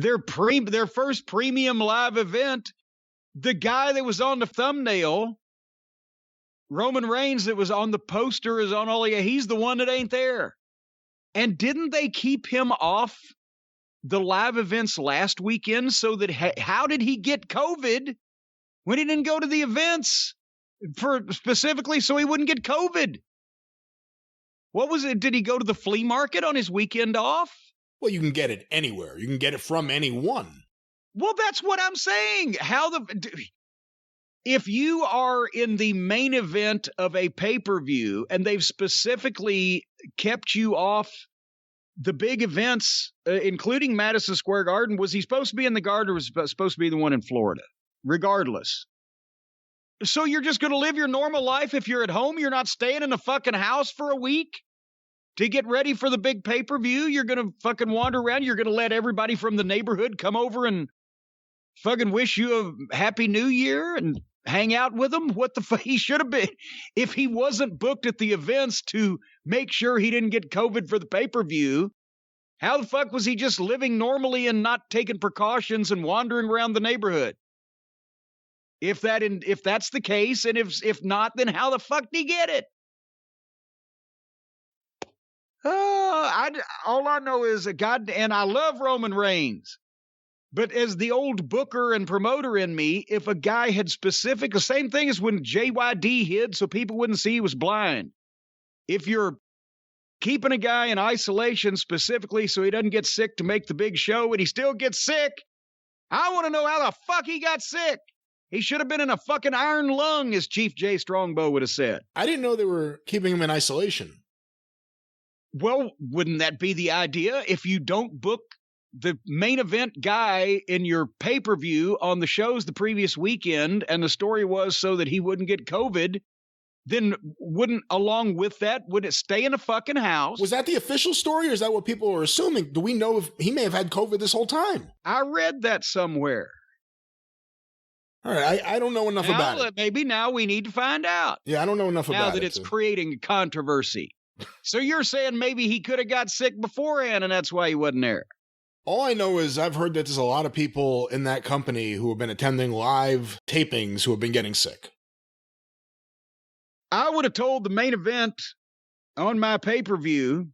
their first premium live event, the guy that was on the thumbnail, Roman Reigns, that was on the poster, is on all. He's the one that ain't there. And didn't they keep him off the live events last weekend so that how did he get COVID when he didn't go to the events for specifically so he wouldn't get COVID? What was it? Did he go to the flea market on his weekend off? Well, you can get it anywhere. You can get it from anyone. Well, that's what I'm saying. If you are in the main event of a pay-per-view and they've specifically kept you off the big events, including Madison Square Garden, was he supposed to be in the Garden or was he supposed to be the one in Florida? Regardless. So you're just going to live your normal life if you're at home? You're not staying in a fucking house for a week to get ready for the big pay-per-view? You're going to fucking wander around? You're going to let everybody from the neighborhood come over and fucking wish you a happy new year and hang out with them? What the fuck? He should have been, if he wasn't booked at the events to make sure he didn't get COVID for the pay-per-view, how the fuck was he just living normally and not taking precautions and wandering around the neighborhood? If that's the case, and if not, then how the fuck did he get it? All I know is and I love Roman Reigns, but as the old booker and promoter in me, if a guy had the same thing as when JYD hid so people wouldn't see he was blind. If you're keeping a guy in isolation specifically so he doesn't get sick to make the big show and he still gets sick, I want to know how the fuck he got sick. He should have been in a fucking iron lung, as Chief Jay Strongbow would have said. I didn't know they were keeping him in isolation. Well, wouldn't that be the idea? If you don't book the main event guy in your pay-per-view on the shows the previous weekend, and the story was so that he wouldn't get COVID, then along with that, would it stay in a fucking house? Was that the official story, or is that what people are assuming? Do we know if he may have had COVID this whole time? I read that somewhere. All right, I don't know enough about it. Maybe now we need to find out. Yeah, I don't know enough about it. Now that it's creating controversy. So you're saying maybe he could have got sick beforehand and that's why he wasn't there. All I know is I've heard that there's a lot of people in that company who have been attending live tapings who have been getting sick. I would have told the main event on my pay-per-view,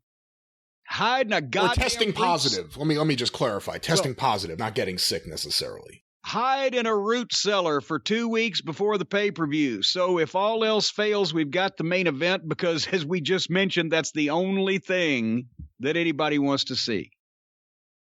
hiding a goddamn... Or testing positive. Let me just clarify. Testing positive, not getting sick necessarily. Hide in a root cellar for 2 weeks before the pay-per-view. So if all else fails, we've got the main event because, as we just mentioned, that's the only thing that anybody wants to see.